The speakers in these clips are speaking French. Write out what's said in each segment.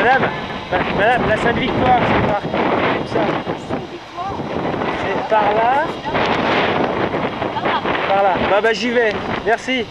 Madame, la Sainte-Victoire, c'est par comme ça. C'est par là. Par là. Bah j'y vais. Merci.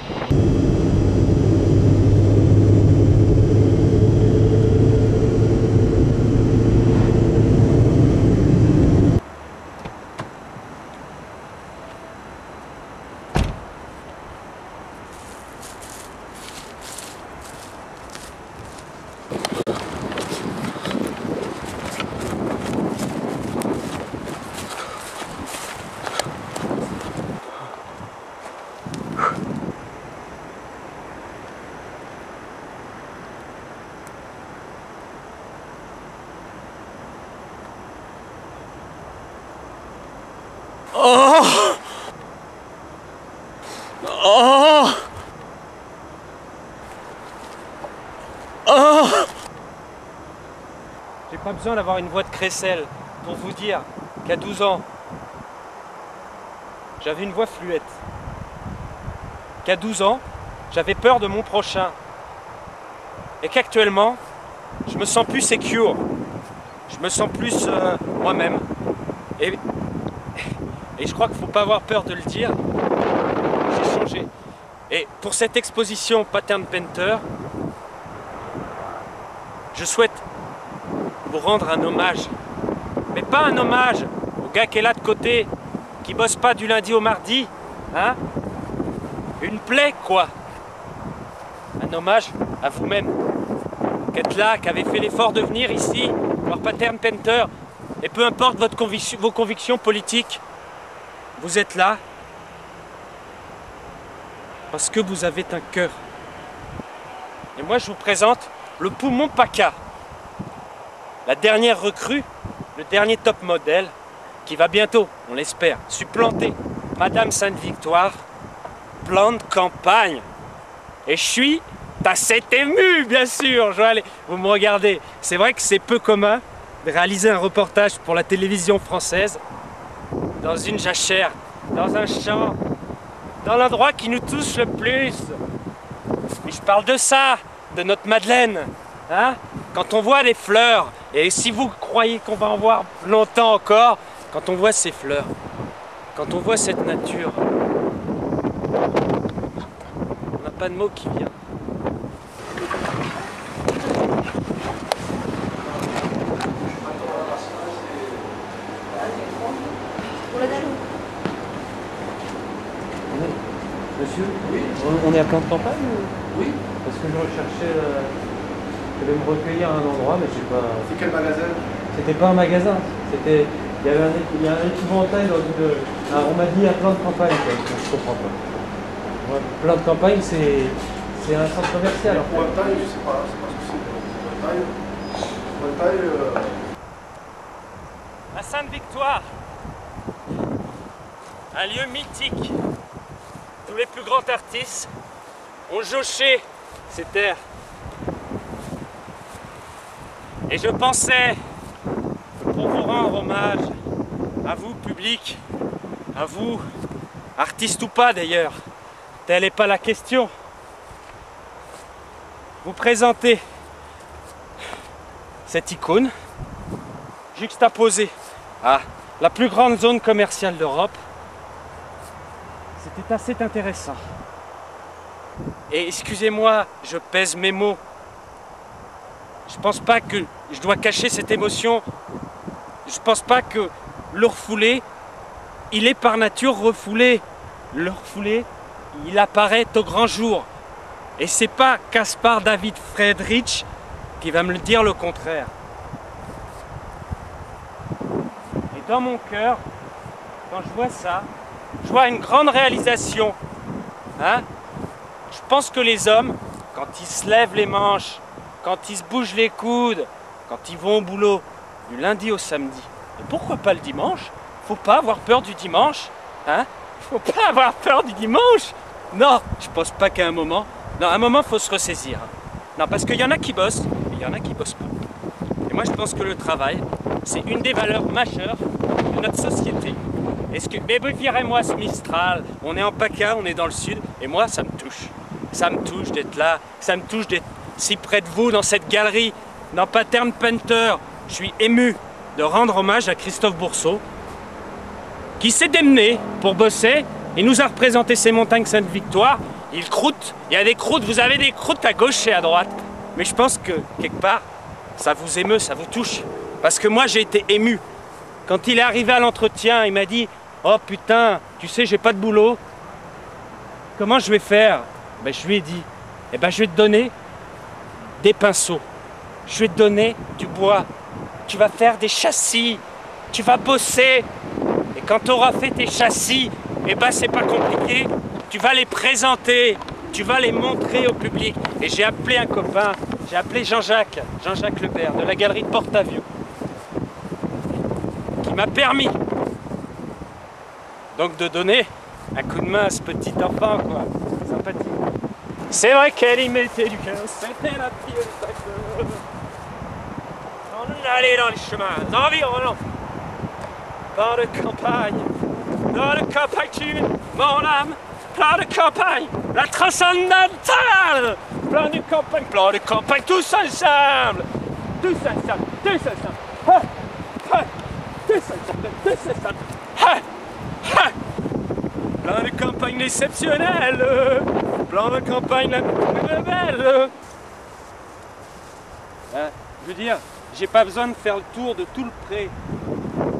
Oh! Oh! Oh! J'ai pas besoin d'avoir une voix de crécelle pour vous dire qu'à 12 ans, j'avais une voix fluette. Qu'à 12 ans, j'avais peur de mon prochain. Et qu'actuellement, je me sens plus secure. Je me sens plus moi-même. Et je crois qu'il ne faut pas avoir peur de le dire. J'ai changé. Et pour cette exposition Pattern Painter, je souhaite vous rendre un hommage. Mais pas un hommage au gars qui est là de côté, qui bosse pas du lundi au mardi. Hein? Une plaie, quoi. Un hommage à vous-même. Qui êtes là, qui avez fait l'effort de venir ici, voir Pattern Painter. Et peu importe vos convictions politiques, vous êtes là parce que vous avez un cœur. Et moi, je vous présente le Poumon PACA, la dernière recrue, le dernier top modèle qui va bientôt, on l'espère, supplanter Madame Sainte-Victoire, plan de campagne. Et je suis assez ému, bien sûr. Allez, vous me regardez. C'est vrai que c'est peu commun de réaliser un reportage pour la télévision française dans une jachère, dans un champ, dans l'endroit qui nous touche le plus. Et je parle de ça, de notre Madeleine. Hein? Quand on voit les fleurs, et si vous croyez qu'on va en voir longtemps encore, quand on voit ces fleurs, quand on voit cette nature, on n'a pas de mot qui vient. Monsieur, oui. On est à plan de campagne ou... Oui. Parce que je recherchais... Je devais me recueillir à un endroit, mais je sais pas... C'est quel magasin? C'était pas un magasin. C'était... Il y a un épouvantail dans une... Alors, on m'a dit un plan de campagne, quoi. Je comprends pas. Ouais, plan de campagne, c'est un centre commercial. Alors, Pointail, je sais pas ce que c'est. Pointail... La Sainte-Victoire, un lieu mythique. Tous les plus grands artistes ont jauché ces terres. Et je pensais que pour vous rendre hommage, à vous public, à vous, artistes ou pas d'ailleurs, telle n'est pas la question, vous présenter cette icône juxtaposée à la plus grande zone commerciale d'Europe. C'était assez intéressant. Et excusez-moi, je pèse mes mots. Je pense pas que je dois cacher cette émotion. Je pense pas que le refoulé, il est par nature refoulé. Le refoulé, il apparaît au grand jour. Et c'est pas Caspar David Friedrich qui va me le dire le contraire. Et dans mon cœur, quand je vois ça, je vois une grande réalisation. Hein? Je pense que les hommes, quand ils se lèvent les manches, quand ils se bougent les coudes, quand ils vont au boulot, du lundi au samedi, et pourquoi pas le dimanche? Faut pas avoir peur du dimanche, hein? Faut pas avoir peur du dimanche. Non, je pense pas qu'à un moment, non, à un moment faut se ressaisir. Non, parce qu'il y en a qui bossent, et il y en a qui bossent pas. Et moi je pense que le travail, c'est une des valeurs majeures de notre société. Est-ce que, mais virez-moi ce Mistral, on est en PACA, on est dans le sud, et moi ça me touche. Ça me touche d'être là, ça me touche d'être si près de vous dans cette galerie dans Pattern Painter, je suis ému de rendre hommage à Christophe Bourseau, qui s'est démené pour bosser. Il nous a représenté ces montagnes Sainte-Victoire. Il croûte, il y a des croûtes, vous avez des croûtes à gauche et à droite. Mais je pense que, quelque part, ça vous émeut, ça vous touche. Parce que moi, j'ai été ému. Quand il est arrivé à l'entretien, il m'a dit « Oh putain, tu sais, j'ai pas de boulot. Comment je vais faire ?» Ben, je lui ai dit « Eh ben, je vais te donner des pinceaux. Je vais te donner du bois. Tu vas faire des châssis. Tu vas bosser. Et quand tu auras fait tes châssis, eh ben, c'est pas compliqué. Tu vas les présenter. Tu vas les montrer au public. » Et j'ai appelé un copain. J'ai appelé Jean-Jacques Lebert de la galerie de Porte-Avions, qui m'a permis donc de donner un coup de main à ce petit enfant, quoi. Sympathique. C'est vrai qu'elle y mettait du cœur, c'était la fille de sa queue. On allait dans les chemins environnants, dans le campagne, mon âme, plein de campagne, la transcendantale, plein de campagne, tous ensemble, tous ensemble, ha, ha, tous ensemble, ha, ha. Plein de campagnes exceptionnelles, plein de campagnes la plus belle. Je veux dire, j'ai pas besoin de faire le tour de tout le pré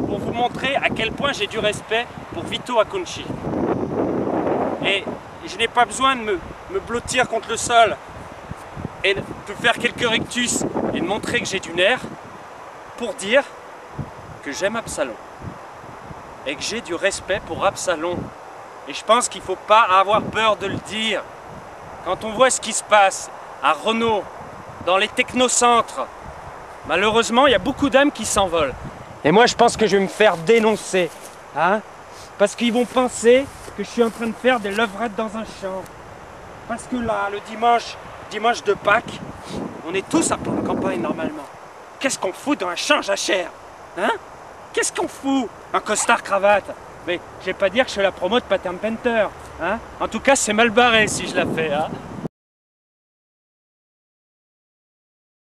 pour vous montrer à quel point j'ai du respect pour Vito Acconci. Et je n'ai pas besoin de me blottir contre le sol et de faire quelques rectus et de montrer que j'ai du nerf pour dire que j'aime Absalon et que j'ai du respect pour Absalon. Et je pense qu'il ne faut pas avoir peur de le dire. Quand on voit ce qui se passe à Renault, dans les technocentres, malheureusement, il y a beaucoup d'âmes qui s'envolent. Et moi, je pense que je vais me faire dénoncer. Hein? Parce qu'ils vont penser que je suis en train de faire des levrettes dans un champ. Parce que là, le dimanche de Pâques, on est tous à pleine campagne normalement. Qu'est-ce qu'on fout dans un champ jachère? Hein? Qu'est-ce qu'on fout? Un costard-cravate? Mais je vais pas dire que je fais la promo de Pattern Painter. Hein? En tout cas, c'est mal barré si je la fais. Hein?